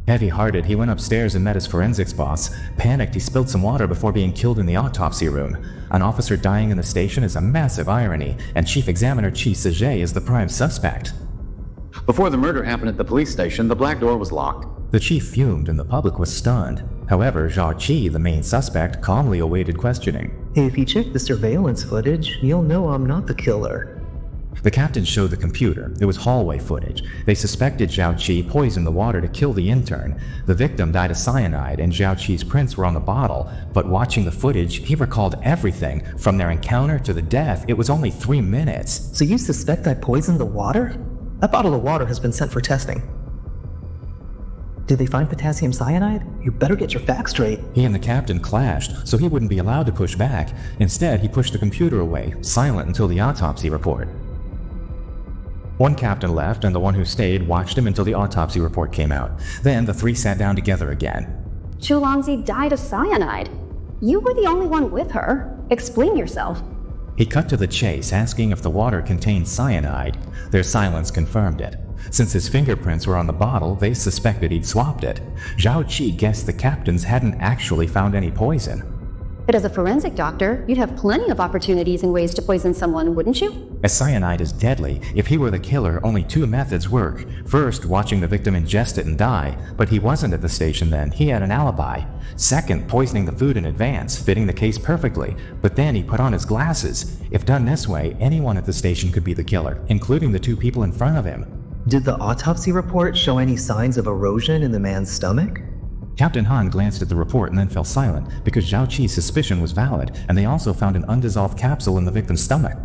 Heavy-hearted, he went upstairs and met his forensics boss. Panicked, he spilled some water before being killed in the autopsy room. An officer dying in the station is a massive irony, and Chief Examiner Chi Saget is the prime suspect. Before the murder happened at the police station, the black door was locked. The chief fumed and the public was stunned. However, Zhao Qi, the main suspect, calmly awaited questioning. If you check the surveillance footage, you'll know I'm not the killer. The captain showed the computer. It was hallway footage. They suspected Zhao Qi poisoned the water to kill the intern. The victim died of cyanide and Zhao Qi's prints were on the bottle, but watching the footage, he recalled everything, from their encounter to the death. It was only 3 minutes. So you suspect I poisoned the water? That bottle of water has been sent for testing. Did they find potassium cyanide? You better get your facts straight. He and the captain clashed, so he wouldn't be allowed to push back. Instead, he pushed the computer away, silent until the autopsy report. One captain left, and the one who stayed watched him until the autopsy report came out. Then the three sat down together again. Chu Longzi died of cyanide. You were the only one with her. Explain yourself. He cut to the chase, asking if the water contained cyanide. Their silence confirmed it. Since his fingerprints were on the bottle, they suspected he'd swapped it. Zhao Qi guessed the captains hadn't actually found any poison. But as a forensic doctor, you'd have plenty of opportunities and ways to poison someone, wouldn't you? As cyanide is deadly, if he were the killer, only 2 methods work. First, watching the victim ingest it and die, but he wasn't at the station then, he had an alibi. Second, poisoning the food in advance, fitting the case perfectly, but then he put on his glasses. If done this way, anyone at the station could be the killer, including the 2 people in front of him. Did the autopsy report show any signs of erosion in the man's stomach? Captain Han glanced at the report and then fell silent, because Zhao Qi's suspicion was valid, and they also found an undissolved capsule in the victim's stomach.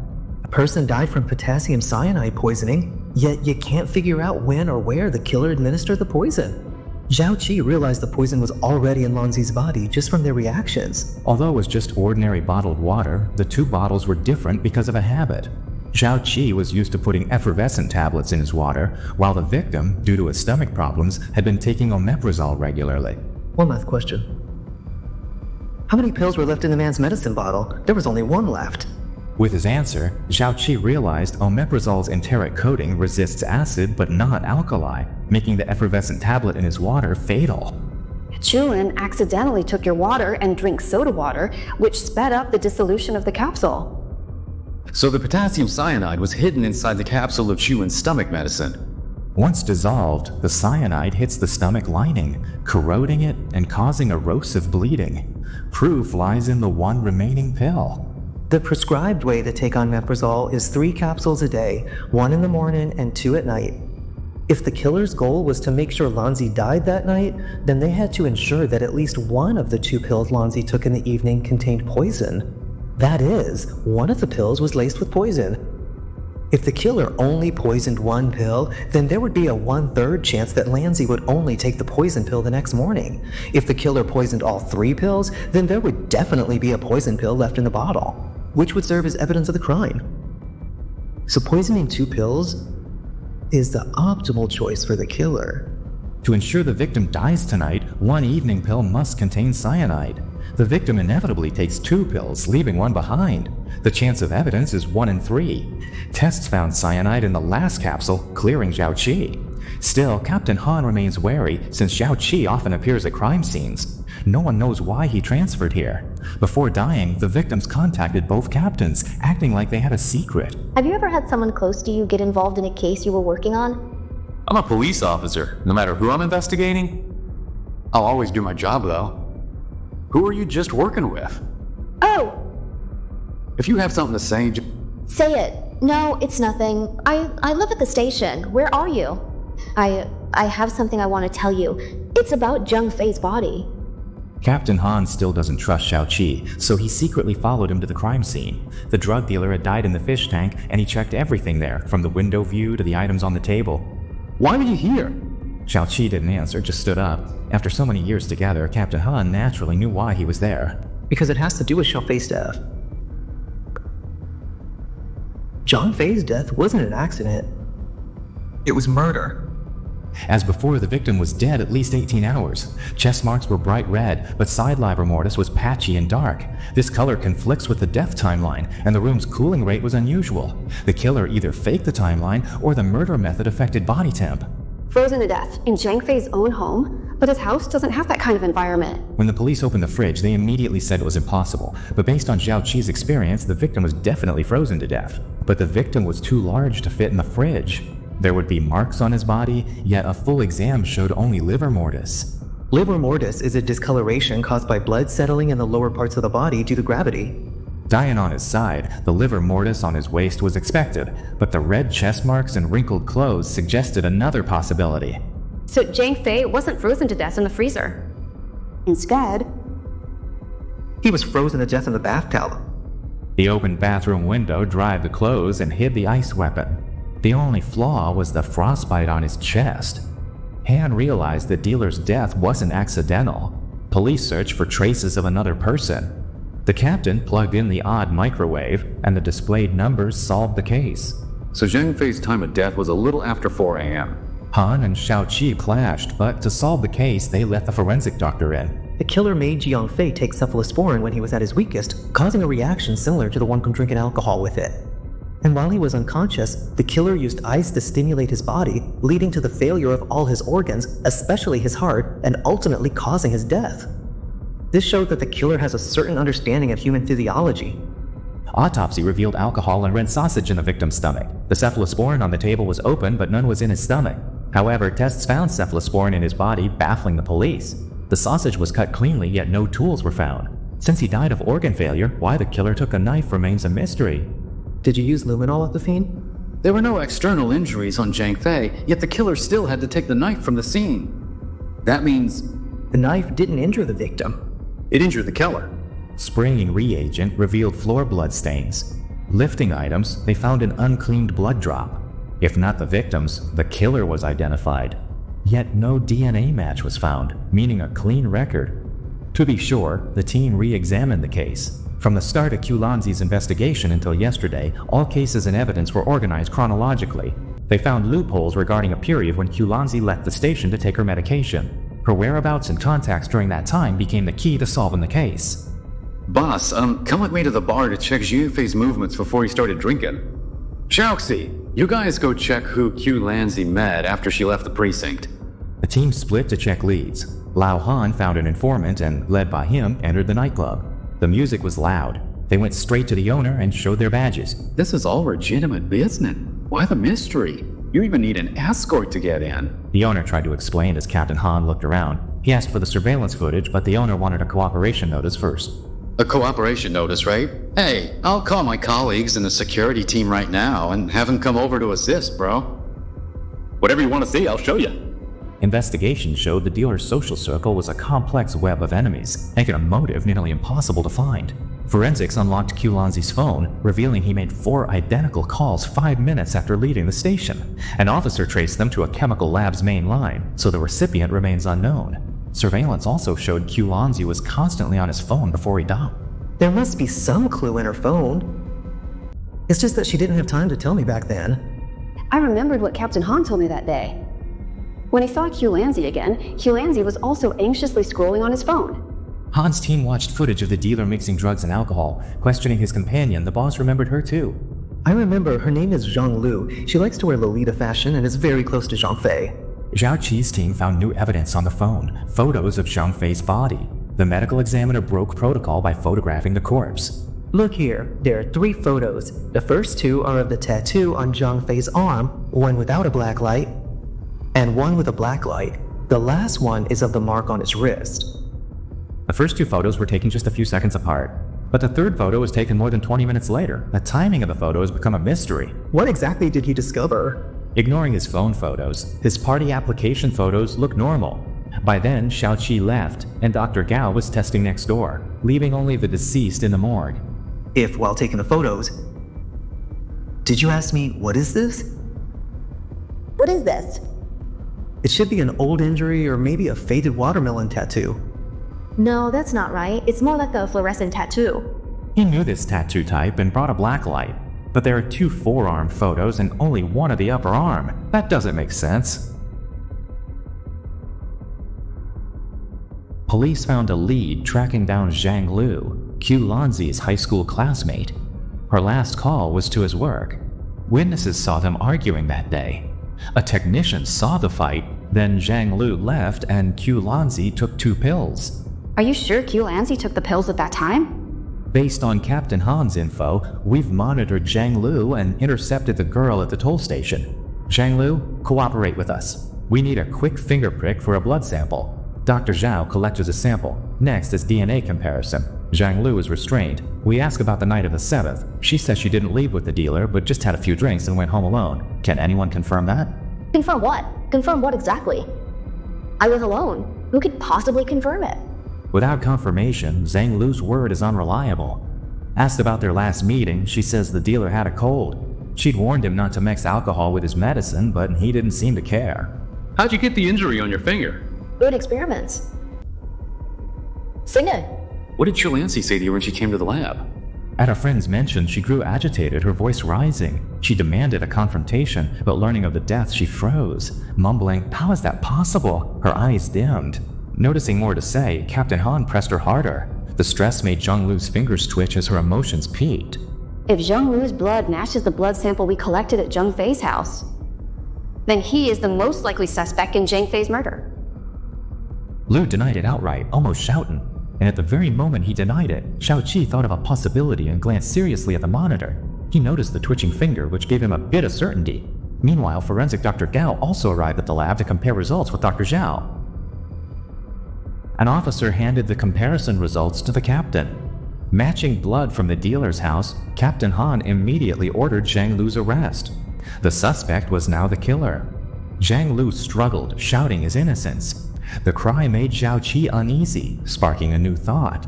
A person died from potassium cyanide poisoning, yet you can't figure out when or where the killer administered the poison. Zhao Qi realized the poison was already in Longzi's body just from their reactions. Although it was just ordinary bottled water, the 2 bottles were different because of a habit. Zhao Qi was used to putting effervescent tablets in his water, while the victim, due to his stomach problems, had been taking omeprazole regularly. One last question. How many pills were left in the man's medicine bottle? There was only 1 left. With his answer, Zhao Qi realized omeprazole's enteric coating resists acid but not alkali, making the effervescent tablet in his water fatal. Chulin accidentally took your water and drank soda water, which sped up the dissolution of the capsule. So the potassium cyanide was hidden inside the capsule of Chuan's stomach medicine. Once dissolved, the cyanide hits the stomach lining, corroding it and causing erosive bleeding. Proof lies in the 1 remaining pill. The prescribed way to take omeprazole is 3 capsules a day, 1 in the morning and 2 at night. If the killer's goal was to make sure Longzi died that night, then they had to ensure that at least 1 of the 2 pills Longzi took in the evening contained poison. That is, 1 of the pills was laced with poison. If the killer only poisoned 1 pill, then there would be a 1/3 chance that Longzi would only take the poison pill the next morning. If the killer poisoned all 3 pills, then there would definitely be a poison pill left in the bottle, which would serve as evidence of the crime. So poisoning 2 pills is the optimal choice for the killer. To ensure the victim dies tonight, 1 evening pill must contain cyanide. The victim inevitably takes 2 pills, leaving 1 behind. The chance of evidence is 1 in 3. Tests found cyanide in the last capsule, clearing Zhao Qi. Still, Captain Han remains wary since Zhao Qi often appears at crime scenes. No one knows why he transferred here. Before dying, the victims contacted both captains, acting like they had a secret. Have you ever had someone close to you get involved in a case you were working on? I'm a police officer. No matter who I'm investigating, I'll always do my job though. Who are you just working with? Oh! If you have something to say, Say it. No, it's nothing. I live at the station. Where are you? I have something I want to tell you. It's about Zheng Fei's body. Captain Han still doesn't trust Zhao Qi, so he secretly followed him to the crime scene. The drug dealer had died in the fish tank, and he checked everything there, from the window view to the items on the table. Why are you here? Zhao Qi didn't answer, just stood up. After so many years together, Captain Han naturally knew why he was there. Because it has to do with Zheng Fei's death. Zheng Fei's death wasn't an accident. It was murder. As before, the victim was dead at least 18 hours. Chest marks were bright red, but side livor mortis was patchy and dark. This color conflicts with the death timeline, and the room's cooling rate was unusual. The killer either faked the timeline, or the murder method affected body temp. Frozen to death in Zhang Fei's own home, but his house doesn't have that kind of environment. When the police opened the fridge, they immediately said it was impossible, but based on Zhao Qi's experience, the victim was definitely frozen to death. But the victim was too large to fit in the fridge. There would be marks on his body, yet a full exam showed only livor mortis. Livor mortis is a discoloration caused by blood settling in the lower parts of the body due to gravity. Dying on his side, the livor mortis on his waist was expected, but the red chest marks and wrinkled clothes suggested another possibility. So Zhang Fei wasn't frozen to death in the freezer. Instead, He was frozen to death in the bathtub. The open bathroom window dried the clothes and hid the ice weapon. The only flaw was the frostbite on his chest. Han realized the dealer's death wasn't accidental. Police searched for traces of another person. The captain plugged in the odd microwave, and the displayed numbers solved the case. So Zhang Fei's time of death was a little after 4 a.m. Han and Xiao Qi clashed, but to solve the case, they let the forensic doctor in. The killer made Jiang Fei take cephalosporin when he was at his weakest, causing a reaction similar to the one from drinking alcohol with it. And while he was unconscious, the killer used ice to stimulate his body, leading to the failure of all his organs, especially his heart, and ultimately causing his death. This showed that the killer has a certain understanding of human physiology. Autopsy revealed alcohol and red sausage in the victim's stomach. The cephalosporin on the table was open, but none was in his stomach. However, tests found cephalosporin in his body, baffling the police. The sausage was cut cleanly, yet no tools were found. Since he died of organ failure, why the killer took a knife remains a mystery. Did you use luminol at the fiend? There were no external injuries on Zhang Fei, yet the killer still had to take the knife from the scene. That means The knife didn't injure the victim. it injured the killer. Spraying reagent revealed floor blood stains. Lifting items, they found an uncleaned blood drop. If not the victim's, the killer was identified. Yet no DNA match was found, meaning a clean record. To be sure, the team re-examined the case. From the start of Qlanzi's investigation until yesterday, all cases and evidence were organized chronologically. They found loopholes regarding a period when Qlanzi left the station to take her medication. Her whereabouts and contacts during that time became the key to solving the case. Boss, come with me to the bar to check Zhang Fei's movements before he started drinking. Xiaoxi, you guys go check who Qlanzi met after she left the precinct. The team split to check leads. Lao Han found an informant and, led by him, entered the nightclub. The music was loud. They went straight to the owner and showed their badges. This is all legitimate business. Why the mystery? You even need an escort to get in. The owner tried to explain as Captain Han looked around. He asked for the surveillance footage, but the owner wanted a cooperation notice first. A cooperation notice, right? Hey, I'll call my colleagues in the security team right now and have them come over to assist, bro. Whatever you want to see, I'll show you. Investigation showed the dealer's social circle was a complex web of enemies, making a motive nearly impossible to find. Forensics unlocked Qlanzi's phone, revealing he made 4 identical calls 5 minutes after leaving the station. An officer traced them to a chemical lab's main line, so the recipient remains unknown. Surveillance also showed Qlanzi was constantly on his phone before he died. There must be some clue in her phone. It's just that she didn't have time to tell me back then. I remembered what Captain Han told me that day. When he saw Qlanzi again, Qlanzi was also anxiously scrolling on his phone. Han's team watched footage of the dealer mixing drugs and alcohol. Questioning his companion, the boss remembered her too. I remember her name is Zhang Lu. She likes to wear Lolita fashion and is very close to Zhang Fei. Zhao Qi's team found new evidence on the phone, photos of Zhang Fei's body. The medical examiner broke protocol by photographing the corpse. Look here, there are 3 photos. The first 2 are of the tattoo on Zhang Fei's arm, one without a black light, and one with a black light. The last one is of the mark on his wrist. The first 2 photos were taken just a few seconds apart, but the third photo was taken more than 20 minutes later. The timing of the photo has become a mystery. What exactly did he discover? Ignoring his phone photos, his party application photos look normal. By then, Xiao Qi left, and Dr. Gao was testing next door, leaving only the deceased in the morgue. If, while taking the photos... Did you ask me, what is this? What is this? It should be an old injury or maybe a faded watermelon tattoo. No, that's not right. It's more like a fluorescent tattoo. He knew this tattoo type and brought a black light, but there are 2 forearm photos and only one of the upper arm. That doesn't make sense. Police found a lead tracking down Zhang Lu, Qlanzi's high school classmate. Her last call was to his work. Witnesses saw them arguing that day. A technician saw the fight, then Zhang Lu left and Q Lanzi took 2 pills. Are you sure Q Lanzi took the pills at that time? Based on Captain Han's info, we've monitored Zhang Lu and intercepted the girl at the toll station. Zhang Lu, cooperate with us. We need a quick finger prick for a blood sample. Dr. Zhao collected a sample. Next is DNA comparison. Zhang Lu is restrained. We ask about the night of the 7th. She says she didn't leave with the dealer, but just had a few drinks and went home alone. Can anyone confirm that? Confirm what? Confirm what exactly? I was alone. Who could possibly confirm it? Without confirmation, Zhang Lu's word is unreliable. Asked about their last meeting, she says the dealer had a cold. She'd warned him not to mix alcohol with his medicine, but he didn't seem to care. How'd you get the injury on your finger? Good experiments. Singer. What did Chulancy say to you when she came to the lab? At a friend's mention, she grew agitated, her voice rising. She demanded a confrontation, but learning of the death, she froze, mumbling, "How is that possible?" Her eyes dimmed. Noticing more to say, Captain Han pressed her harder. The stress made Zhang Lu's fingers twitch as her emotions peaked. If Zhang Lu's blood matches the blood sample we collected at Zhang Fei's house, then he is the most likely suspect in Zhang Fei's murder. Lu denied it outright, almost shouting. And at the very moment he denied it, Xiaoqi thought of a possibility and glanced seriously at the monitor. He noticed the twitching finger, which gave him a bit of certainty. Meanwhile, forensic Dr. Gao also arrived at the lab to compare results with Dr. Zhao. An officer handed the comparison results to the captain. Matching blood from the dealer's house, Captain Han immediately ordered Zhang Lu's arrest. The suspect was now the killer. Zhang Lu struggled, shouting his innocence. The cry made Zhao Qi uneasy, sparking a new thought.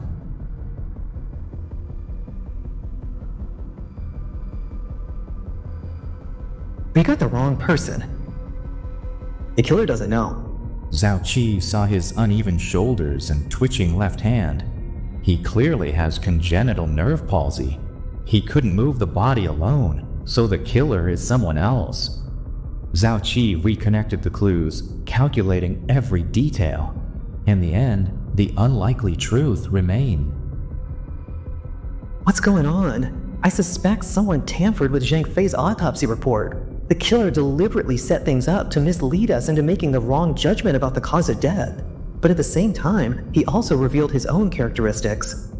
We got the wrong person. The killer doesn't know. Zhao Qi saw his uneven shoulders and twitching left hand. He clearly has congenital nerve palsy. He couldn't move the body alone, so the killer is someone else. Zhao Qi reconnected the clues, calculating every detail. In the end, the unlikely truth remained. What's going on? I suspect someone tampered with Zhang Fei's autopsy report. The killer deliberately set things up to mislead us into making the wrong judgment about the cause of death. But at the same time, he also revealed his own characteristics.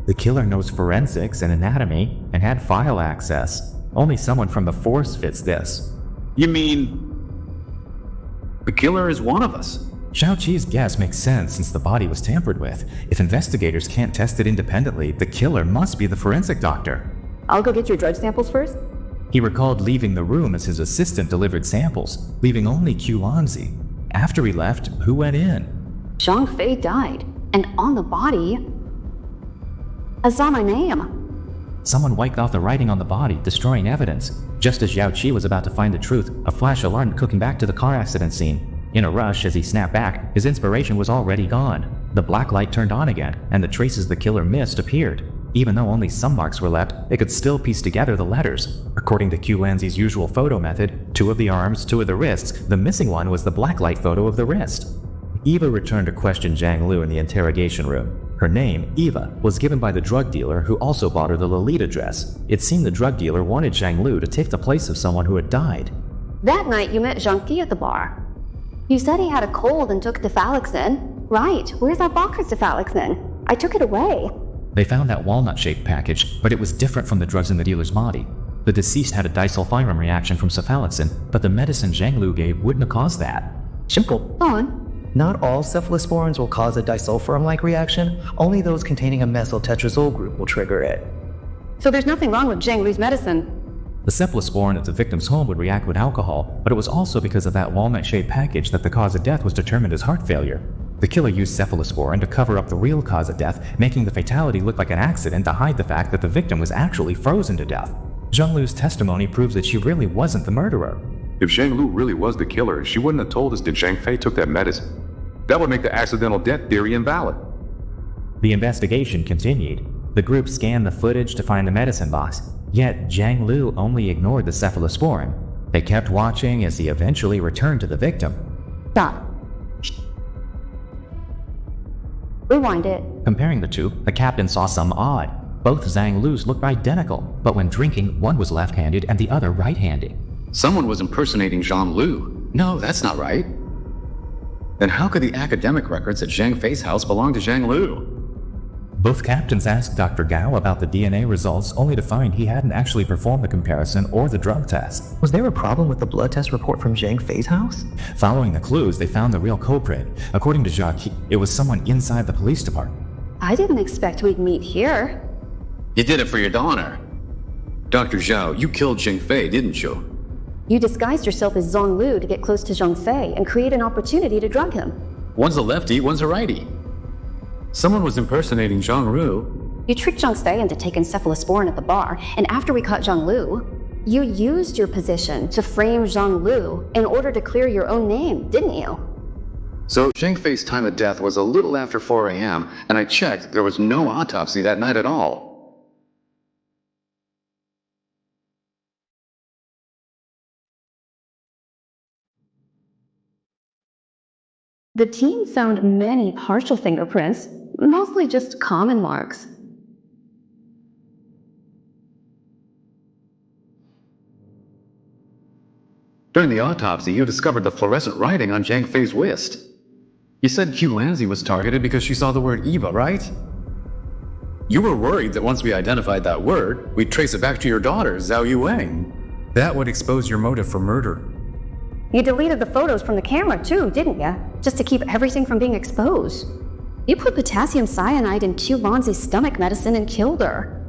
The killer knows forensics and anatomy and had file access. Only someone from the Force fits this. You mean... the killer is one of us? Zhao Qi's guess makes sense since the body was tampered with. If investigators can't test it independently, the killer must be the forensic doctor. I'll go get your drug samples first. He recalled leaving the room as his assistant delivered samples, leaving only Q Lanzi. After he left, who went in? Zhang Fei died, and on the body, I saw my name. Someone wiped off the writing on the body, destroying evidence. Just as Zhao Qi was about to find the truth, a flash alarmed cooking back to the car accident scene. In a rush, as he snapped back, his inspiration was already gone. The black light turned on again, and the traces the killer missed appeared. Even though only some marks were left, it could still piece together the letters. According to Q Lanzi's usual photo method, 2 of the arms, 2 of the wrists, the missing one was the blacklight photo of the wrist. Eva returned to question Zhang Lu in the interrogation room. Her name, Eva, was given by the drug dealer who also bought her the Lolita dress. It seemed the drug dealer wanted Zhang Lu to take the place of someone who had died. That night you met Zhang Fei at the bar. You said he had a cold and took defalixin. Right, where's that box of defalixin? I took it away. They found that walnut-shaped package, but it was different from the drugs in the dealer's body. The deceased had a disulfiram reaction from cefalixin, but the medicine Zhang Lu gave wouldn't have caused that. Simple. Go on. Not all cephalosporins will cause a disulfiram-like reaction. Only those containing a methyltetrazole group will trigger it. So there's nothing wrong with Zhang Lu's medicine. The cephalosporin at the victim's home would react with alcohol, but it was also because of that walnut-shaped package that the cause of death was determined as heart failure. The killer used cephalosporin to cover up the real cause of death, making the fatality look like an accident to hide the fact that the victim was actually frozen to death. Zhang Lu's testimony proves that she really wasn't the murderer. If Zhang Lu really was the killer, she wouldn't have told us that Zhang Fei took that medicine. That would make the accidental death theory invalid. The investigation continued. The group scanned the footage to find the medicine box, yet Zhang Lu only ignored the cephalosporin. They kept watching as he eventually returned to the victim. Stop. Rewind it. Comparing the two, the captain saw some odd. Both Zhang Lu's looked identical, but when drinking, one was left-handed and the other right-handed. Someone was impersonating Jean Lu. No, that's not right. Then how could the academic records at Zhang Fei's house belong to Zhang Lu? Both captains asked Dr. Gao about the DNA results only to find he hadn't actually performed the comparison or the drug test. Was there a problem with the blood test report from Zhang Fei's house? Following the clues, they found the real culprit. According to Jacques, it was someone inside the police department. I didn't expect we'd meet here. You did it for your daughter. Dr. Zhao, you killed Zhang Fei, didn't you? You disguised yourself as Zhang Lu to get close to Zhang Fei and create an opportunity to drug him. One's a lefty, one's a righty. Someone was impersonating Zhang Ru. You tricked Zhang Fei into taking cephalosporin at the bar, and after we caught Zhang Lu, you used your position to frame Zhang Lu in order to clear your own name, didn't you? So Zhang Fei's time of death was a little after 4 a.m., and I checked, there was no autopsy that night at all. The team found many partial fingerprints, mostly just common marks. During the autopsy, you discovered the fluorescent writing on Zhang Fei's wrist. You said Q Lanzi was targeted because she saw the word Eva, right? You were worried that once we identified that word, we'd trace it back to your daughter, Zhao Yuwang. That would expose your motive for murder. You deleted the photos from the camera too, didn't you? Just to keep everything from being exposed. You put potassium cyanide in Q Lanzi's stomach medicine and killed her.